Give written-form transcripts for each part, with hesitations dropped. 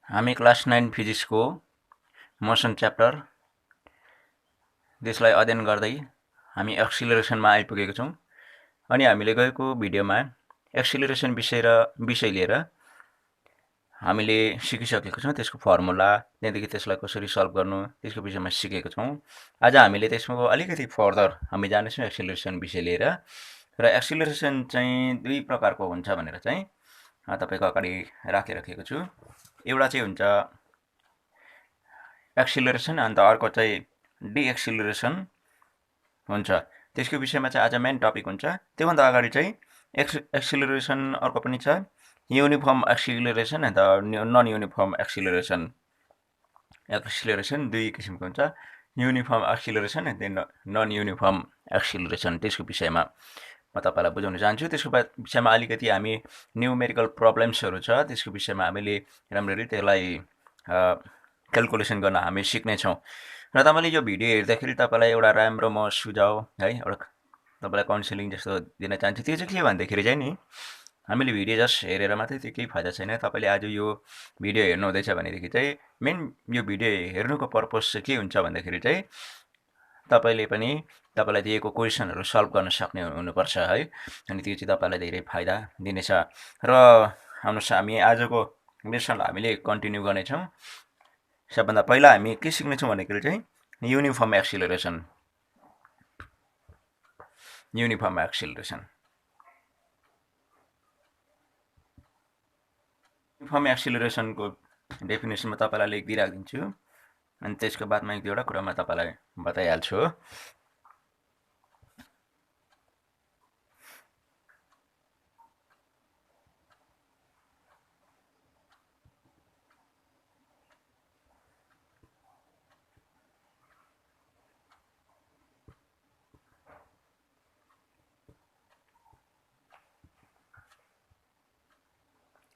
हामी class 9 फिजिक्सको motion chapter त्यसलाई अध्ययन गर्दै हामी एक्सिलरेसनमा आइपुगेको छौँ। अनि हामीले गएको भिडियोमा एक्सिलरेसन विषय लिएर हामीले सिकिसकेको छौँ। त्यसको फर्मुला, त्यहाँदेखि त्यसलाई कसरी सल्भ गर्नु, त्यसको विषयमा सिकेको छौँ। आज हामीले त्यसको अलिकति फर्दर हामी जानेछौँ एक्सिलरेसन विषय लिएर। र एक्सिलरेसन चाहिँ दुई प्रकारको हुन्छ भनेर चाहिँ तपाईँको अगाडि राखिराखेको छु। एउटा चाहिँ हुन्छ एक्सिलरेसन, अन्त अर्को चाहिँ डिएक्सिलरेसन हुन्छ। त्यसको विषयमा चाहिँ आज मेन टपिक हुन्छ। त्योभन्दा अगाडि चाहिँ एक्सिलरेसन अर्को पनि छ, युनिफर्म एक्सिलरेसन अन्त नन युनिफर्म एक्सिलरेसन। एक्सिलरेसन दुई किसिमको हुन्छ, युनिफर्म एक्सिलरेसन अन्त नन युनिफर्म एक्सिलरेसन। त्यसको विषयमा म तपाईँलाई बुझाउन चाहन्छु। त्यसको विषयमा अलिकति हामी न्युमेरिकल प्रब्लम्सहरू छ, त्यसको विषयमा हामीले राम्ररी त्यसलाई क्यालकुलेसन गर्न हामी सिक्नेछौँ। र तपाईँले यो भिडियो हेर्दाखेरि तपाईँलाई एउटा राम्रो म सुझाव है, एउटा तपाईँलाई काउन्सिलिङ जस्तो दिन चाहन्छु। त्यो चाहिँ के भन्दाखेरि चाहिँ नि, हामीले भिडियो जस्ट हेरेर मात्रै त्यो केही फाइदा छैन। तपाईँले आज यो भिडियो हेर्नु हुँदैछ भनेदेखि चाहिँ मेन यो भिडियो हेर्नुको पर्पज चाहिँ के हुन्छ भन्दाखेरि चाहिँ तपाईँले पनि तपाईँलाई दिएको क्वेसनहरू सल्भ गर्न सक्ने हुनुपर्छ है। अनि त्यो चाहिँ तपाईँलाई धेरै फाइदा दिनेछ। र आउनुहोस् हामी आजको लेसनलाई हामीले कन्टिन्यू गर्नेछौँ। सबभन्दा पहिला हामी के सिक्नेछौँ भनेखेरि चाहिँ uniform acceleration. Uniform acceleration uniform एक्सिलरेसनको डेफिनेसन म तपाईँलाई लेखिदिइराखिदिन्छु, अनि त्यसको बादमा एक दुईवटा कुरा म तपाईँलाई बताइहाल्छु।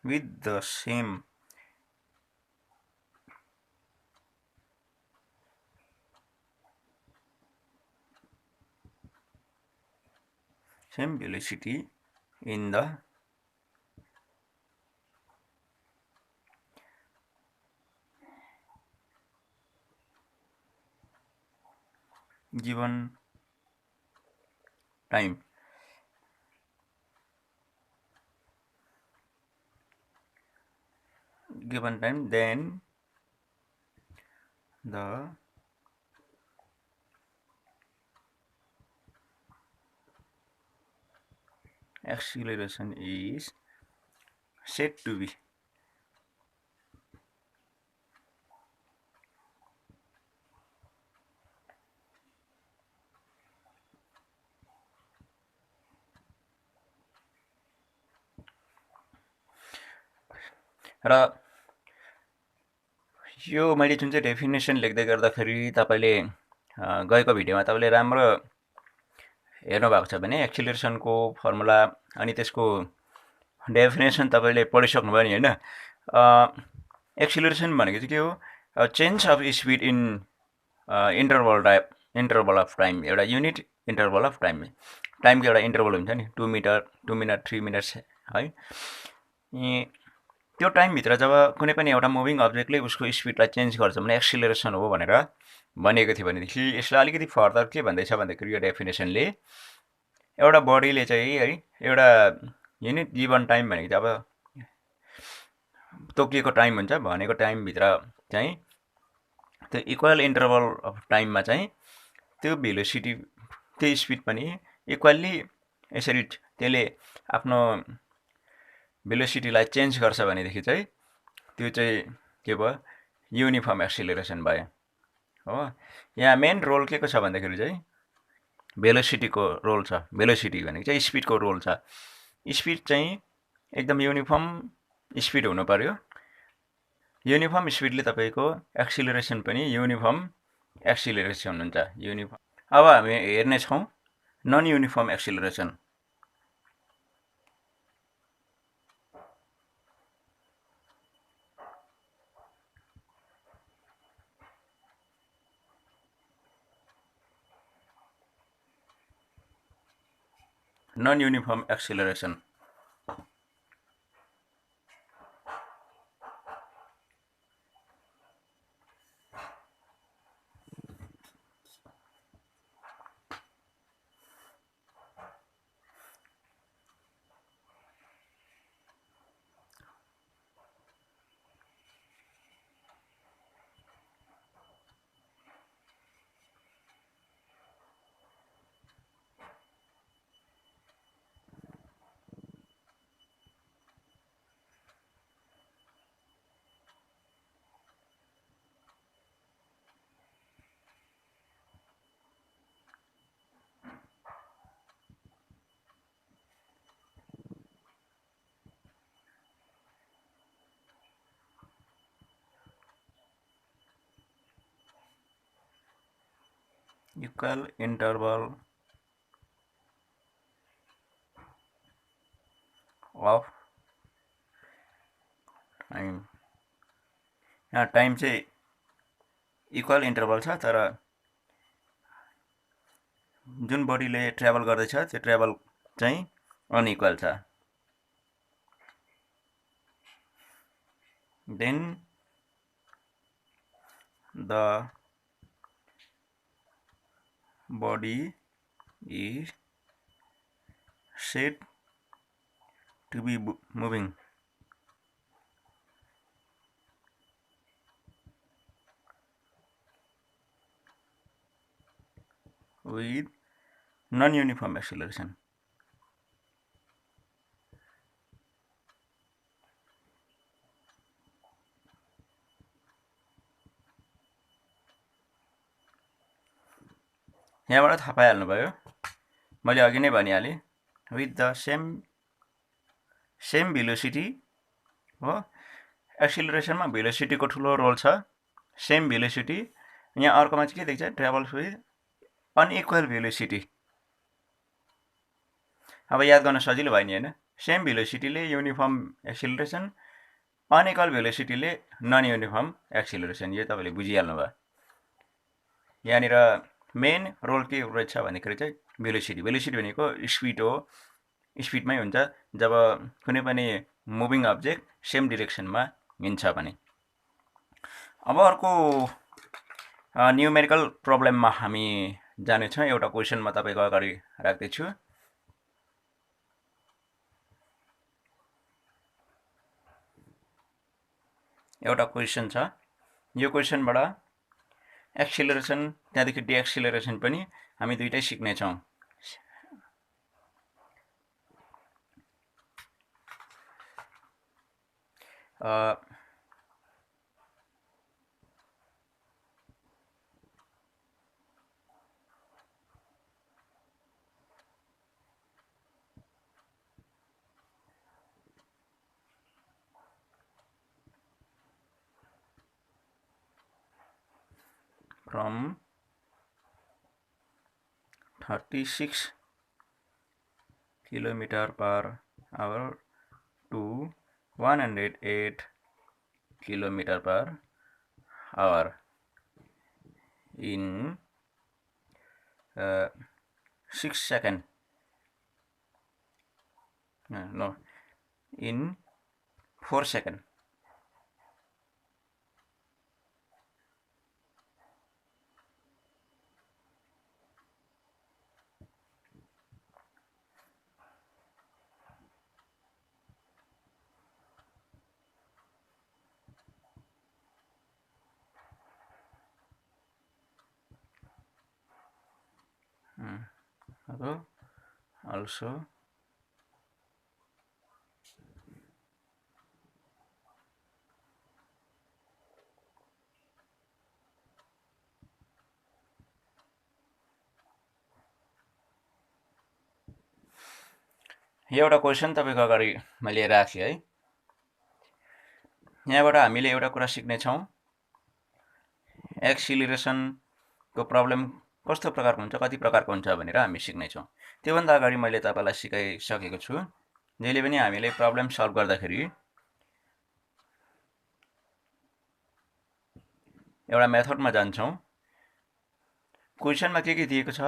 With the same velocity in the given time, then the acceleration is said to be र यो मैले जुन चाहिँ डेफिनेसन लेख्दै गर्दाखेरि तपाईँले गएको भिडियोमा तपाईँले राम्रो हेर्नु भएको छ भने एक्सिलरेसनको फर्मुला अनि त्यसको डेफिनेसन तपाईँले पढिसक्नुभयो नि, होइन? एक्सिलरेसन भनेको चाहिँ के हो? Change of speed in interval of time, एउटा युनिट इन्टरभल अफ टाइमको एउटा इन्टरभल हुन्छ नि, 2 मिनट 3 मिनट्स है। त्यो टाइमभित्र जब कुनै पनि एउटा मुभिङ अब्जेक्टले उसको स्पिडलाई चेन्ज गर्छ भने एक्सिलरेसन हो भनेर भनेको थियो भनेदेखि यसलाई अलिकति फर्दर के भन्दैछ भन्दाखेरि यो डेफिनेसनले एउटा बडीले चाहिँ है एउटा युनिट गिभन टाइम भनेको चाहिँ अब तोकिएको टाइम हुन्छ, भनेको टाइमभित्र चाहिँ त्यो इक्वल इन्टरभल अफ टाइममा चाहिँ त्यो भेलोसिटी, त्यो स्पिड पनि इक्वल्ली यसरी त्यसले आफ्नो भेलोसिटीलाई चेन्ज गर्छ भनेदेखि चाहिँ त्यो चाहिँ के भयो? युनिफर्म एक्सिलरेसन भयो हो। यहाँ मेन रोल के को छ भन्दाखेरि चाहिँ भेलोसिटीको रोल छ। भेलोसिटी भनेको चाहिँ स्पिडको रोल छ। स्पिड चाहिँ एकदम युनिफर्म स्पिड हुनु पर्यो। युनिफर्म स्पिडले तपाईँको एक्सिलरेसन पनि युनिफर्म एक्सिलरेसन हुन्छ। युनिफर्म। अब हामी हेर्नेछौँ non uniform acceleration. Non uniform acceleration equal interval of time. यहाँ टाइम चाहिँ इक्वल इन्टरभल छ, तर जुन बडीले ट्राभल गर्दैछ त्यो ट्राभल चाहिँ अनइक्वल छ। Then the body is said to be moving with non-uniform acceleration. यहाँबाट थाहा पाइहाल्नुभयो, मैले अघि नै भनिहालेँ, विथ द सेम भेलोसिटी हो। एक्सिलरेसनमा भेलोसिटीको ठुलो रोल छ, सेम भेलोसिटी। यहाँ अर्कोमा चाहिँ के देख्छ, ट्राभल्स विथ अनइक्वल भेलोसिटी। अब याद गर्न सजिलो भयो नि होइन, सेम भेलोसिटीले युनिफर्म एक्सिलरेसन, अनइक्वल भेलोसिटीले नन युनिफर्म एक्सिलरेसन। यो तपाईँले बुझिहाल्नु भयो। यहाँनिर मेन रोल के रहेछ भन्दाखेरि चाहिँ भेलोसिटी। भेलोसिटी भनेको स्पिड हो, स्पिडमै हुन्छ जब कुनै पनि मुभिङ अब्जेक्ट सेम डिरेक्सनमा हिँड्छ भने। अब अर्को न्युमेरिकल प्रब्लममा हामी जानेछौँ। एउटा क्वेसन म तपाईँको अगाडि राख्दैछु। एउटा क्वेसन छ, यो क्वेसनबाट एक्सिलरेसन त्यहाँदेखि डिएक्सिलरेसन पनि हामी दुईटै सिक्नेछौँ। from 36 km/h to 108 km/h in 6 seconds. No, in 4 seconds. Also एउटा क्वेसन तपाईँको अगाडि मैले राखेँ है। यहाँबाट हामीले एउटा कुरा सिक्नेछौँ, एक्सिलरेसनको प्रब्लम कस्तो प्रकारको हुन्छ, कति प्रकारको हुन्छ भनेर हामी सिक्नेछौँ। त्योभन्दा अगाडि मैले तपाईँलाई सिकाइसकेको छु, जहिले पनि हामीले प्रब्लम सल्भ गर्दाखेरि एउटा मेथडमा जान्छौँ। क्वेसनमा के दिएको छ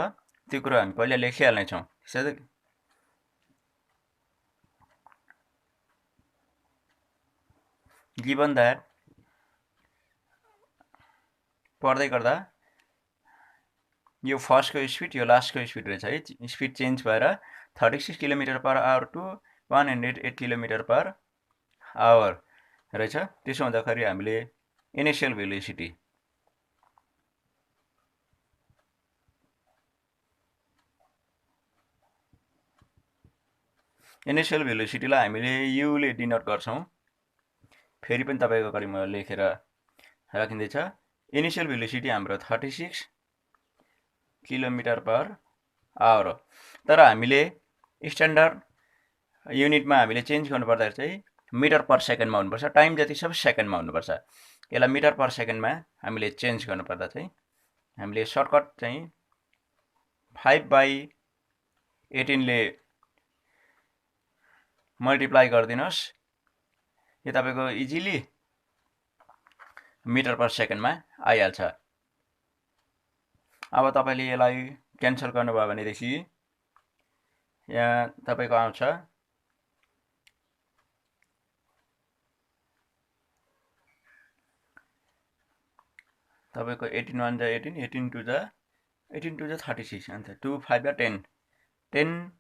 त्यो कुरा हामी पहिला लेखिहाल्नेछौँ। गिभन द्याट, पढ्दै गर्दा यो फर्स्टको स्पिड यो लास्टको स्पिड रहेछ है। स्पिड चेन्ज भएर 36 km/h टु 108 km/h रहेछ। त्यसो हुँदाखेरि हामीले इनिसियल भेलोसिटी लाई हामीले युले डिनोट गर्छौँ। फेरि पनि तपाईँको अगाडि म लेखेर राखिँदैछ। इनिसियल भेलोसिटी हाम्रो 36 km/h हो। तर हामीले स्ट्यान्डर्ड युनिटमा हामीले चेन्ज गर्नुपर्दाखेरि चाहिँ मिटर पर सेकेन्डमा हुनुपर्छ। टाइम जति सब सेकेन्डमा हुनुपर्छ। यसलाई मिटर पर सेकेन्डमा हामीले चेन्ज गर्नुपर्दा चाहिँ हामीले सर्टकट चाहिँ 5/18 ले मल्टिप्लाई गरिदिनुहोस्। यो तपाईको इजिली मिटर पर सेकेन्डमा आइहाल्छ। अब तपाईले यसलाई क्यान्सल गर्नुभयो भनेदेखि यहाँ तपाईको आउँछ तपाईको 18 1 जा 18, 18 2 जा 36, अन्त 2 5 जा 10, 10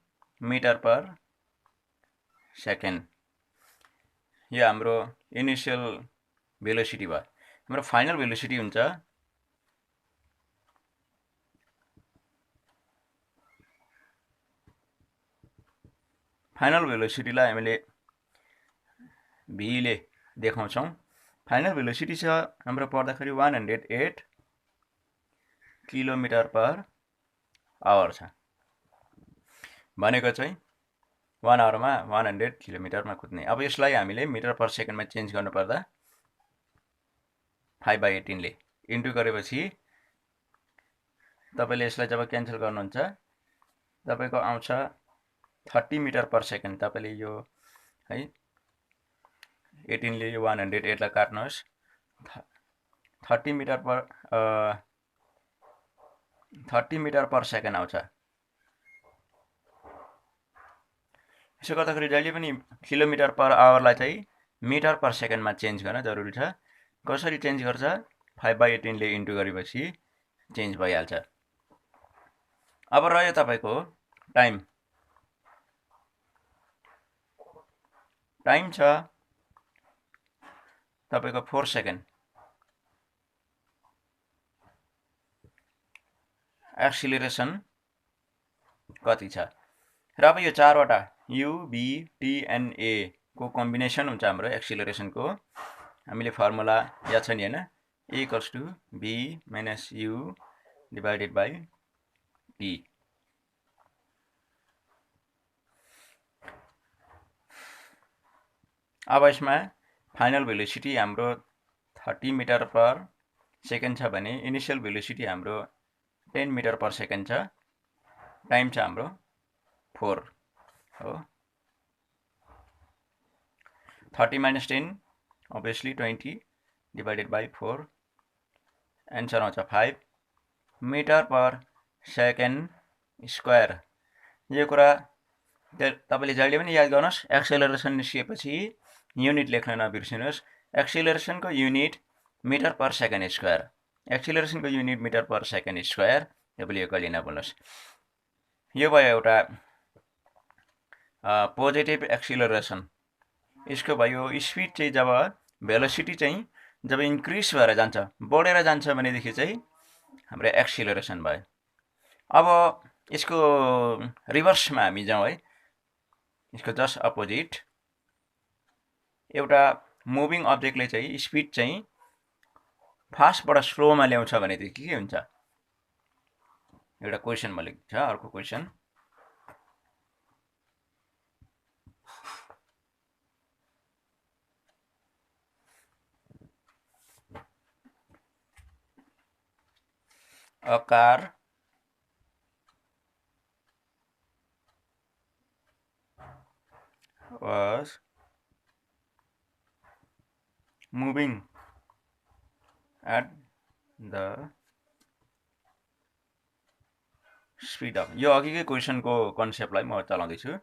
मिटर पर सेकेन्ड। यो हाम्रो इनिशियल भेलोसिटी भयो। हाम्रो फाइनल भेलोसिटी हुन्छ फाइनल भेलोसिटीलाई हामीले v ले देखाउँछौं। फाइनल भेलोसिटी छ हाम्रो पर्दाखेरि 108 किलोमिटर पर आवर छ। भनेको चाहिँ 1 आवरमा 100 किलोमिटरमा कुद्ने। अब यसलाई हामीले मिटर पर सेकेन्डमा चेन्ज गर्नुपर्दा 5/18 ले इन्टु गरेपछि तपाईले यसलाई जब क्यान्सल गर्नुहुन्छ तपाईको आउँछ 30 मिटर पर सेकेन्ड। तपाईले यो है 18 ले यो 108 लाई काट्नुहोस्, 30 मिटर पर सेकेन्ड आउँछ। यसो गर्दाखेरि जहिले पनि किलोमिटर पर आवरलाई चाहिँ मिटर पर सेकेन्डमा चेन्ज गर्न जरुरी छ। कसरी चेन्ज गर्छ? 5/18 ले इन्टु गरेपछि चेन्ज भइहाल्छ। अब रह्यो तपाईको टाइम। टाइम छ तपाईको 4 सेकेन्ड। एक्सिलरेसन कति छ? र अब यो चारवटा u v t n a को कम्बिनेसन हुन्छ हाम्रो एक्सिलरेसनको। हामीले फर्मुला याद छ नि हैन? a = v - u / t। अब यसमा फाइनल भेलोसिटी हाम्रो 30 मिटर पर सेकेन्ड छ भने इनिशियल भेलोसिटी हाम्रो 10 मिटर पर सेकेन्ड छ। टाइम छ हाम्रो 4 हो। 30 - 10 obviously 20 / 4। एन्सर आउँछ 5 मिटर पर सेकेन्ड स्क्वायर। यो कुरा तपाईले जहिले पनि याद गर्नुहोस्। एक्सेलरेसन निस्किएपछि युनिट लेख्न नबिर्सिनुहोस्। एक्सेलरेसनको unit metre per second square. एक्सेलरेसनको unit metre per second square. तपाईले यो कहिले नभुल्नुहोस्। यो भयो एउटा पोजिटिभ एक्सिलरेसन। यसको भयो स्पिड चाहिँ जब भेलोसिटी चाहिँ जब इन्क्रिज भएर जान्छ, बढेर जान्छ भनेदेखि चाहिँ हाम्रो एक्सिलरेसन भयो। अब यसको रिभर्समा हामी जाउँ है। यसको जस्ट अपोजिट एउटा मुभिङ अब्जेक्टले चाहिँ स्पिड चाहिँ फास्टबाट स्लोमा ल्याउँछ भनेदेखि के हुन्छ? एउटा क्वेशन मैले छ। अर्को question a car was moving at the speed of, यो अघिकै क्वेशनको कन्सेप्टलाई म चलाउँदैछु।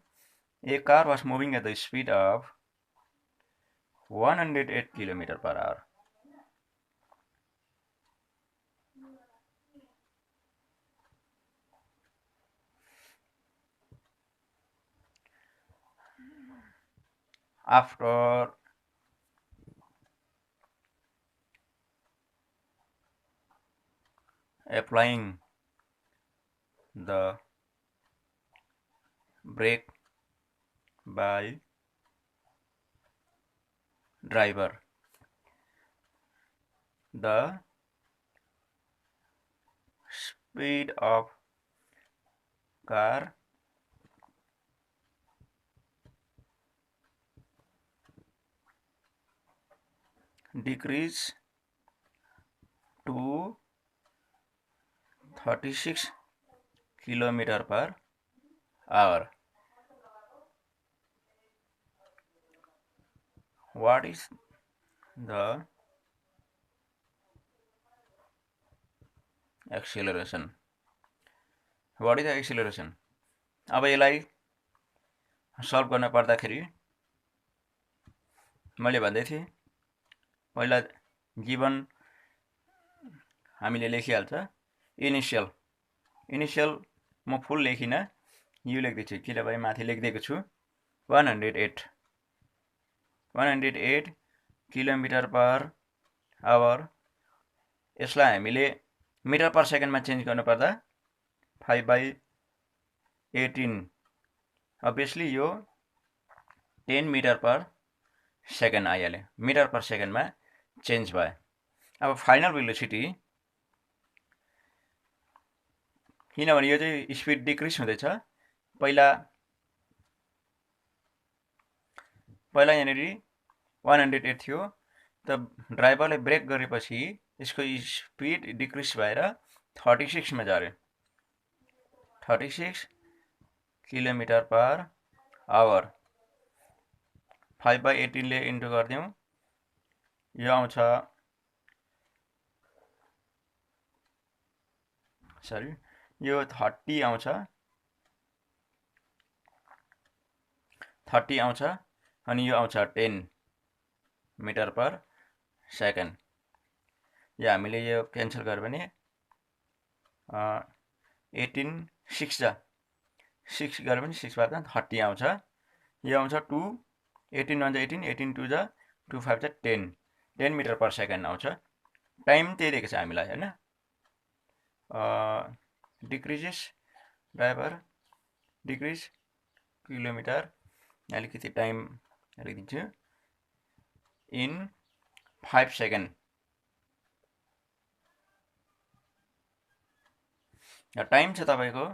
A car was moving at the speed of 108 kilometre per hour. After applying the brake by driver, the speed of car decrease to 36 kilometre per hour. What is the acceleration? What is the acceleration? अब यसलाई solve गर्न पर्दाखेरि मैले भन्दै थिएँ पहिला given हामीले लेखिहाल्छ initial म फुल लेखिन यो लेख्दैछु किनभने माथि लेखिदिएको छु 108 किलोमिटर पर आवर. यसलाई हामीले मिटर पर सेकेन्डमा चेन्ज गर्नुपर्दा 5/18 अभियसली यो 10 मिटर पर सेकेन्ड आइहाल्यो. मिटर पर सेकेन्डमा चेन्ज भयो. अब फाइनल भेलोसिटी किनभने यो चाहिँ स्पिड डिक्रिज हुँदैछ. पहिला यहाँनिर 108 थियो त ड्राइभरले ब्रेक गरेपछि यसको स्पिड डिक्रिज भएर 36 मा झऱ्यो. 36 किलोमिटर पर आवर 5/18 ले इन्टु गरिदिउँ यो आउँछ यो 30 आउँछ 30 आउँछ अनि यो आउँछ 10 मिटर पर सेकेन्ड. यो हामीले यो क्यान्सल गर्यो भने 18 6 जा 6 गर्यो भने 6 5 30 आउँछ. यो आउँछ 2 18 1 18 18 2 जा 2 5 जा 10 मिटर पर सेकेन्ड आउँछ. टाइम त्यही दिएको छ हामीलाई हैन. डिक्रिजेस ड्राइभर डिक्रिज किलोमिटर अलिकति टाइम लेखिदिन्छु इन 5 सेकेन्ड. टाइम छ तपाईको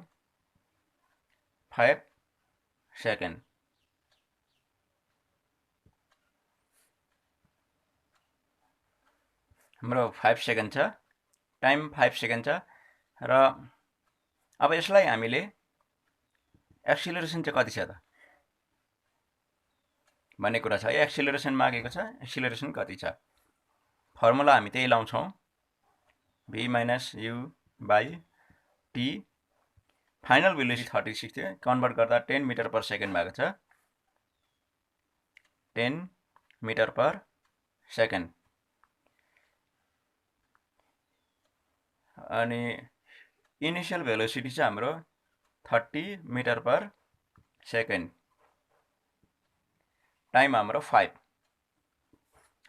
5 सेकेन्ड. हाम्रो 5 सेकेन्ड छ. टाइम 5 सेकेन्ड छ र अब यसलाई हामीले एक्सिलरेसन चाहिँ कति छ त भन्ने कुरा छ. एक्सिलरेसन मागेको छ. एक्सिलरेसन कति छ फर्मुला हामी त्यही लाउँछौँ v - u / t. Final velocity 36 थियो. कन्भर्ट गर्दा 10 मिटर पर सेकेन्ड भएको छ. 10 मिटर पर सेकेन्ड. अनि इनिशियल भेलोसिटी चाहिँ हाम्रो 30 मिटर पर सेकेन्ड. टाइम हाम्रो 5.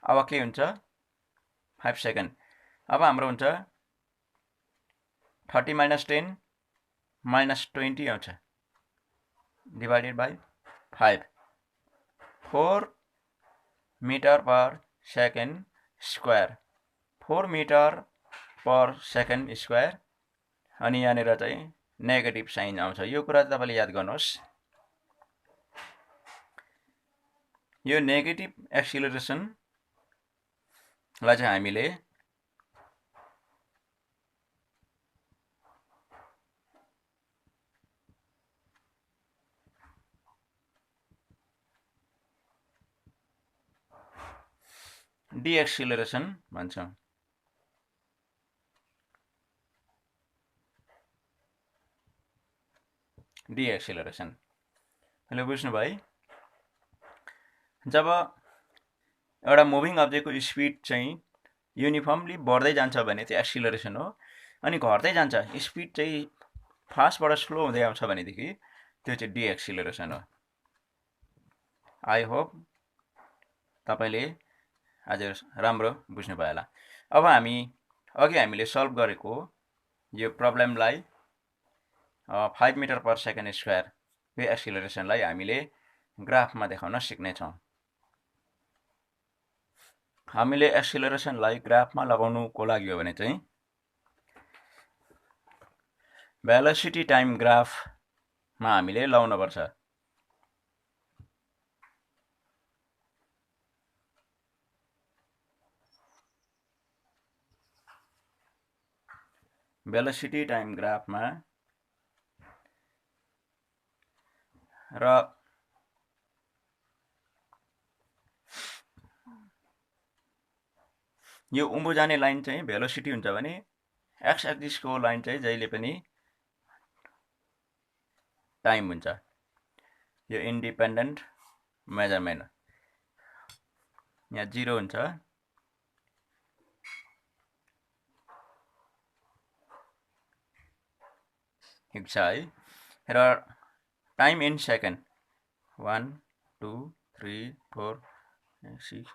अब के हुन्छ 5 सेकेन्ड. अब हाम्रो हुन्छ 30 - 10 - 20 आउँछ divided by 5. 4 metre per second square. 4 metre per second square. अनि यहाँनिर चाहिँ नेगेटिभ साइन आउँछ. यो कुरा तपाईले याद गर्नुहोस्. यो नेगेटिभ एक्सिलरेसनलाई चाहिँ हामीले डिएक्सिलरेसन भन्छौँ. डिएक्सिलरेसन हेलो बुझ्नुभयो. जब एउटा मुभिङ अब्जेक्टको स्पिड चाहिँ युनिफर्मली बढ्दै जान्छ भने त्यो एक्सिलरेसन हो. अनि घट्दै जान्छ स्पिड चाहिँ फास्टबाट स्लो हुँदै आउँछ भनेदेखि त्यो चाहिँ डिएक्सिलरेसन हो. आई होप तपाईले आज राम्रो बुझ्नुभयो होला. अब हामीले सल्भ गरेको यो प्रब्लमलाई 5 मिटर पर सेकेन्ड स्क्वायर यो एक्सिलरेसनलाई हामीले ग्राफमा देखाउन सिक्नेछौँ. हामीले एक्सिलरेसनलाई ग्राफमा लगाउनुको लागि हो भने चाहिँ भेलोसिटी टाइम ग्राफमा हामीले लगाउनुपर्छ. भेलोसिटी टाइम ग्राफमा र यो उँभो जाने लाइन चाहिँ भेलोसिटी हुन्छ भने एक्स एक्सिसको लाइन चाहिँ जहिले पनि टाइम हुन्छ। यो इन्डिपेन्डेन्ट मेजरमेन्ट यहाँ 0 हुन्छ। ठिक छ है। र टाइम इन सेकेन्ड 1 2 3 4 6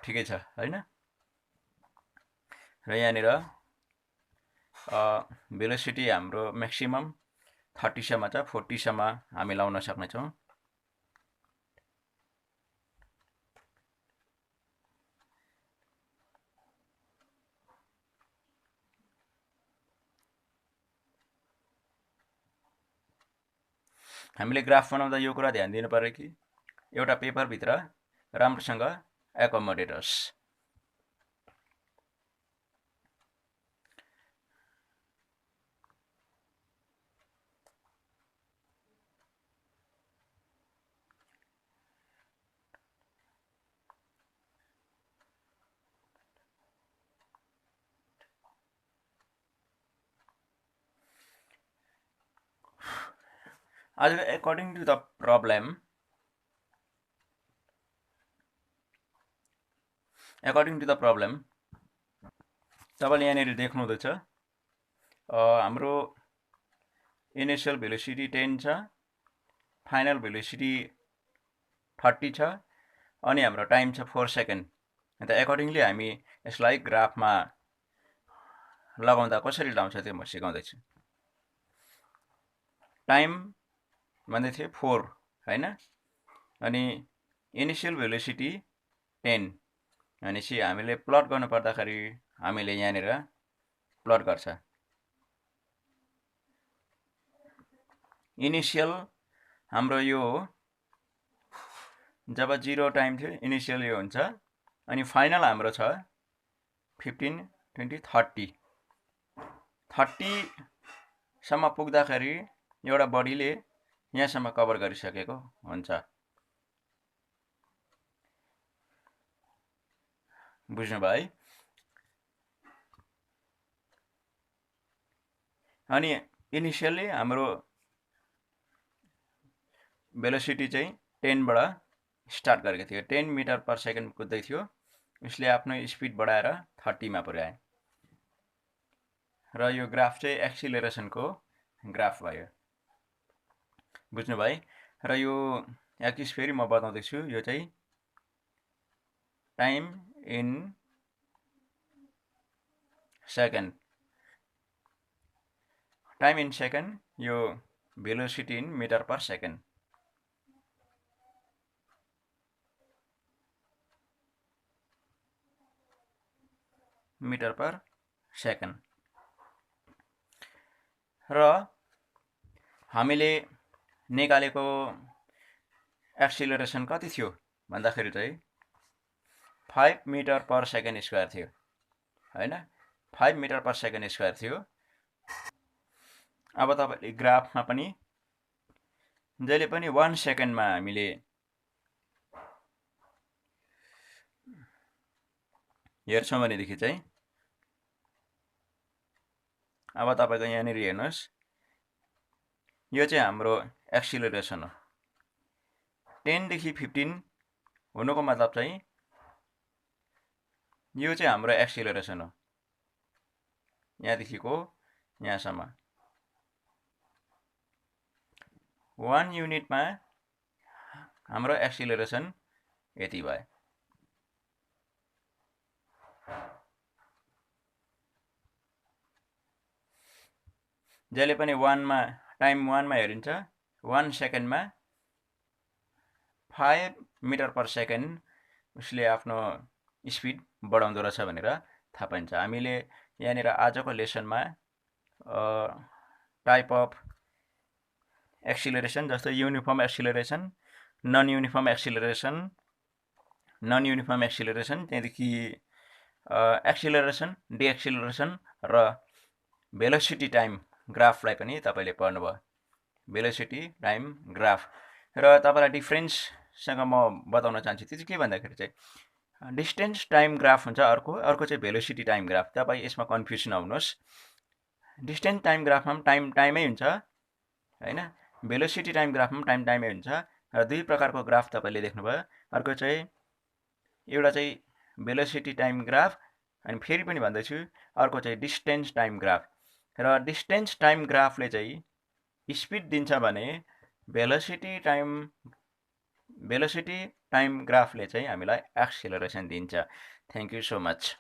ठिकै छ हैन। र यहाँनिर भेलोसिटी हाम्रो म्याक्सिमम 30 सम्म छ, 40 सम्म हामी लाउन सक्नेछौँ। हामीले ग्राफ बनाउँदा यो कुरा ध्यान दिनु पर्यो कि एउटा पेपरभित्र राम्रोसँग एकोमोडेट होस्। According to the problem, तपाईँले यहाँनिर देख्नुहुँदैछ हाम्रो इनिशियल भेलोसिटी 10 छ, फाइनल भेलोसिटी 30 छ, अनि हाम्रो टाइम छ 4 सेकेन्ड। अन्त एकर्डिङली हामी यसलाई ग्राफमा लगाउँदा कसरी लाउँछ त्यो म सिकाउँदैछु। टाइम भन्दै थियो 4 हैन, अनि इनिशियल भेलोसिटी 10 भनेपछि हामीले प्लट गर्नु पर्दाखेरि हामीले यहाँनिर प्लट गर्छ। इनिशियल हाम्रो यो जब 0 टाइम थियो इनिशियल यो हुन्छ, अनि फाइनल हाम्रो छ 15 20 30 सम्म पुग्दाखेरि एउटा बडीले यहाँसम्म कभर गरिसकेको हुन्छ। बुझ्नुभयो है। अनि इनिशियली हाम्रो भेलोसिटी चाहिँ 10 बाट स्टार्ट गरेको थियो, 10 मिटर पर सेकेन्ड कुद्दै थियो, उसले आफ्नो स्पिड बढाएर 30 मा पुर्यायो। र यो ग्राफ चाहिँ एक्सिलरेसनको ग्राफ भयो। बुझ्नुभयो। र यो एक्सिस फेरि म बताउँदैछु, यो चाहिँ time in second, time in second, यो velocity in metre per second. Metre per second. र हामीले निकालेको एक्सिलरेसन कति थियो भन्दाखेरि चाहिँ 5 मिटर पर सेकेन्ड स्क्वायर थियो हैन, 5 मिटर पर सेकेन्ड स्क्वायर थियो। अब तपाईले ग्राफमा पनि जहिले पनि 1 सेकेन्डमा हामीले हेर्छौँ भनेदेखि चाहिँ अब तपाईको यहाँनिर हेर्नुहोस्, यो चाहिँ हाम्रो एक्सिलरेसन हो। 10 देखि 15 हुनुको मतलब चाहिँ यो चाहिँ हाम्रो एक्सिलरेसन हो, यहाँदेखिको यहाँसम्म। 1 युनिटमा हाम्रो एक्सिलरेसन यति भयो। जहिले पनि 1 मा टाइम 1 मा हेरिन्छ, 1 सेकेन्डमा 5 मिटर पर सेकेन्ड उसले आफ्नो स्पिड बढाउँदो रहेछ भनेर थाहा पाइन्छ। हामीले यहाँनिर आजको लेसनमा टाइप अफ एक्सिलरेसन जस्तै uniform acceleration, non uniform acceleration, त्यहाँदेखि एक्सिलरेसन, डिएक्सिलरेसन र भेलोसिटी टाइम ग्राफलाई पनि तपाईँले पढ्नुभयो, भेलोसिटी टाइम ग्राफ। र तपाईँलाई डिफ्रेन्ससँग म बताउन चाहन्छु, त्यो चाहिँ के भन्दाखेरि चाहिँ डिस्टेन्स टाइम ग्राफ हुन्छ अर्को चाहिँ भेलोसिटी टाइम ग्राफ। तपाईँ यसमा कन्फ्युज नहुनुहोस्। डिस्टेन्स टाइम ग्राफमा पनि टाइमै हुन्छ होइन, भेलोसिटी टाइम ग्राफमा पनि टाइमै हुन्छ। र दुई प्रकारको ग्राफ तपाईँले देख्नुभयो। अर्को चाहिँ एउटा चाहिँ भेलोसिटी टाइम ग्राफ, अनि फेरि पनि भन्दैछु अर्को चाहिँ डिस्टेन्स टाइम ग्राफ। र डिस्टेन्स टाइम ग्राफले चाहिँ स्पिड दिन्छ भने भेलोसिटी टाइम ग्राफले चाहिँ हामीलाई एक्सेलरेसन दिन्छ। Thank you so much.